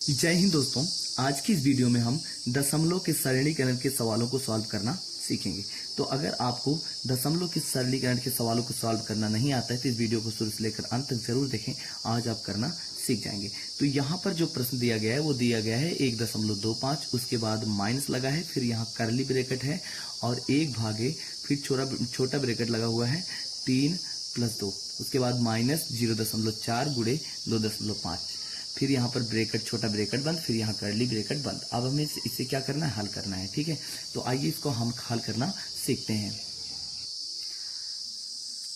जय हिंद दोस्तों। आज की इस वीडियो में हम दशमलव के सरलीकरण के सवालों को सॉल्व करना सीखेंगे। तो अगर आपको दशमलव के सरलीकरण के सवालों को सॉल्व करना नहीं आता है तो इस वीडियो को शुरू से लेकर अंत तक जरूर देखें। आज आप करना सीख जाएंगे। तो यहाँ पर जो प्रश्न दिया गया है वो दिया गया है 1.25, उसके बाद माइनस लगा है, फिर यहाँ करली ब्रैकेट है और 1 भागे फिर छोटा ब्रैकेट लगा हुआ है 3 + 2, उसके बाद माइनस 0.4 गुणे 2.5, फिर यहाँ पर ब्रैकेट छोटा ब्रैकेट बंद, फिर यहाँ करली ब्रैकेट बंद। अब हमें इसे क्या करना है, हल करना है। ठीक है, तो आइए इसको हम हल करना सीखते हैं।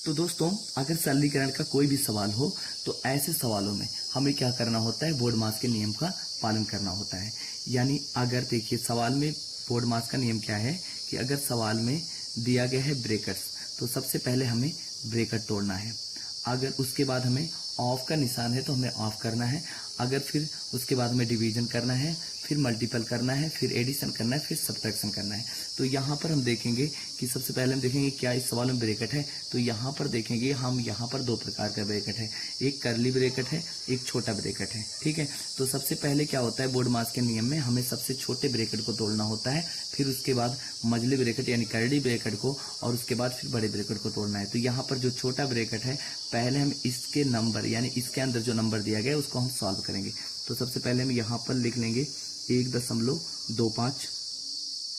तो दोस्तों, अगर सरलीकरण का कोई भी सवाल हो तो ऐसे सवालों में हमें क्या करना होता है, बोर्डमास के नियम का पालन करना होता है। यानी अगर देखिए सवाल में बोर्डमास का नियम क्या है कि अगर सवाल में दिया गया है ब्रैकेट्स तो सबसे पहले हमें ब्रैकेट तोड़ना है। अगर उसके बाद हमें ऑफ का निशान है तो हमें ऑफ करना है। अगर फिर उसके बाद हमें डिवीजन करना है, फिर मल्टीपल करना है, फिर एडिशन करना है, फिर सब्ट्रैक्शन करना है। तो यहाँ पर हम देखेंगे कि सबसे पहले हम देखेंगे क्या इस सवाल में ब्रैकेट है। तो यहाँ पर देखेंगे हम, यहाँ पर 2 प्रकार का ब्रैकेट है, एक करली ब्रैकेट है, एक छोटा ब्रैकेट है। ठीक है, तो सबसे पहले क्या होता है, बोर्डमास के नियम में हमें सबसे छोटे ब्रैकेट को तोड़ना होता है, फिर उसके बाद मझली ब्रैकेट यानी करली ब्रैकेट को, और उसके बाद फिर बड़े ब्रैकेट को तोड़ना है। तो यहाँ पर जो छोटा ब्रैकेट है, पहले हम इसके नंबर यानी इसके अंदर जो नंबर दिया गया है उसको हम सॉल्व करेंगे। तो सबसे पहले हम यहाँ पर लिख लेंगे 1.25,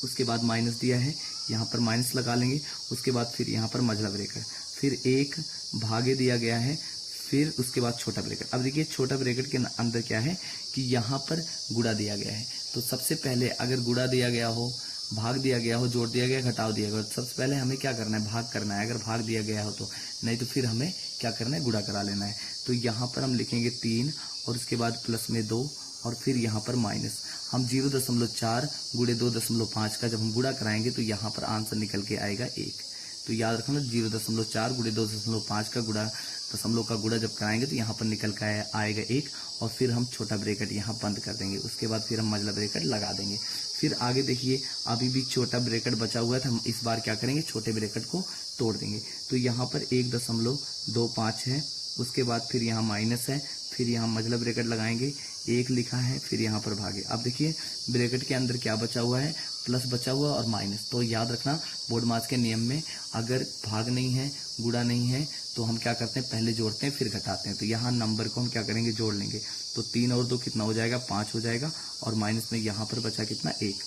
उसके बाद माइनस दिया है, यहाँ पर माइनस लगा लेंगे, उसके बाद फिर यहाँ पर मझला ब्रैकेट, फिर 1 भागे दिया गया है, फिर उसके बाद छोटा ब्रैकेट। अब देखिए छोटा ब्रैकेट के अंदर क्या है कि यहाँ पर गुणा दिया गया है। तो सबसे पहले अगर गुणा दिया गया हो, भाग दिया गया हो, जोड़ दिया गया, घटाव दिया गया हो, सबसे पहले हमें क्या करना है, भाग करना है। अगर भाग दिया गया हो तो, नहीं तो फिर हमें क्या करना है, गुणा करा लेना है। तो यहाँ पर हम लिखेंगे 3 और उसके बाद प्लस में 2 और फिर यहाँ पर माइनस। हम 0.4 गुणे 2.5 का जब हम गुणा कराएंगे तो यहाँ पर आंसर निकल के आएगा 1। तो याद रखना 0.4 गुणे 2.5 का गुणा, दशमलव का गुणा जब कराएंगे तो यहाँ पर निकल के आएगा 1, और फिर हम छोटा ब्रैकेट यहाँ बंद कर देंगे। उसके बाद फिर हम मझला ब्रैकेट लगा देंगे। फिर आगे देखिए अभी भी छोटा ब्रैकेट बचा हुआ है तो हम इस बार क्या करेंगे, छोटे ब्रैकेट को तोड़ देंगे। तो यहाँ पर 1.25 है, उसके बाद फिर यहाँ माइनस है, फिर यहाँ मझला ब्रैकेट लगाएंगे, 1 लिखा है, फिर यहाँ पर भागे। अब देखिए ब्रैकेट के अंदर क्या बचा हुआ है, प्लस बचा हुआ और माइनस। तो याद रखना बोर्डमास के नियम में अगर भाग नहीं है, गुणा नहीं है, तो हम क्या करते हैं, पहले जोड़ते हैं फिर घटाते हैं। तो यहाँ नंबर को हम क्या करेंगे, जोड़ लेंगे। तो 3 और 2 कितना हो जाएगा, 5 हो जाएगा, और माइनस में यहाँ पर बचा कितना, 1।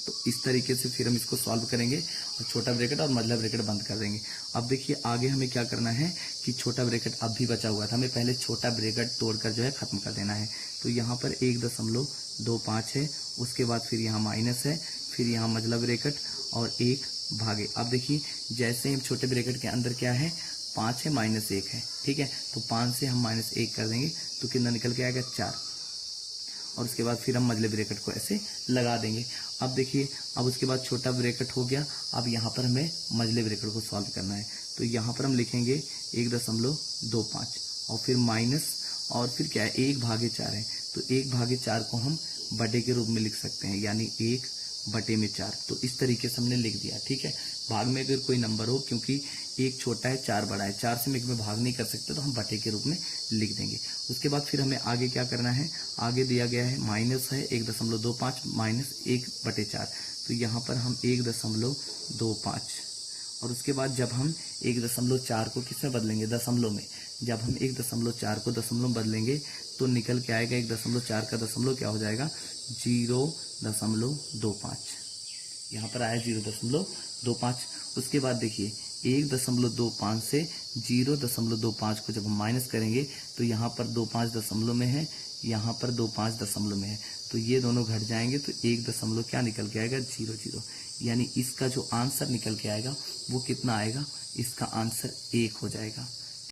तो इस तरीके से फिर हम इसको सॉल्व करेंगे और छोटा ब्रैकेट और मझला ब्रैकेट बंद कर देंगे। अब देखिए आगे हमें क्या करना है कि छोटा ब्रैकेट अब भी बचा हुआ था, हमें पहले छोटा ब्रैकेट तोड़कर जो है खत्म कर देना है। तो यहाँ पर 1.25 है, उसके बाद फिर यहाँ माइनस है, फिर यहाँ मझला ब्रैकेट और 1 भागे। अब देखिए जैसे हम छोटे ब्रैकेट के अंदर क्या है, 5 है, -1 है। ठीक है, तो 5 से हम -1 कर देंगे तो कितना निकल के आएगा, 4, और उसके बाद फिर हम मझले ब्रैकेट को ऐसे लगा देंगे। अब देखिए अब उसके बाद छोटा ब्रैकेट हो गया, अब यहाँ पर हमें मझले ब्रैकेट को सॉल्व करना है। तो यहाँ पर हम लिखेंगे 1.25 और फिर माइनस, और फिर क्या है, 1/4 है। तो 1/4 को हम बटे के रूप में लिख सकते हैं, यानी 1/4। तो इस तरीके से हमने लिख दिया। ठीक है, भाग में अगर कोई नंबर हो, क्योंकि 1 छोटा है 4 बड़ा है, 4 से हम 1 में भाग नहीं कर सकते तो हम बटे के रूप में लिख देंगे। उसके बाद फिर हमें आगे क्या करना है, आगे दिया गया है माइनस है 1.25 माइनस 1/4। तो यहाँ पर हम 1.25, और उसके बाद जब हम 1.4 को किस में बदलेंगे, दशमलव में। जब हम 1.4 को दशमलव में बदलेंगे तो निकल के आएगा 1.4 का दशमलव क्या हो जाएगा, 0.25। यहाँ पर आया 0.25। उसके बाद देखिए 1.25 से 0.25 को जब हम माइनस करेंगे तो यहाँ पर 25 दशमलव में है, यहाँ पर 25 दशमलव में है, तो ये दोनों घट जाएंगे तो 1 दशमलव क्या निकल के आएगा, 0. यानी इसका जो आंसर निकल के आएगा वो कितना आएगा, इसका आंसर 1 हो जाएगा।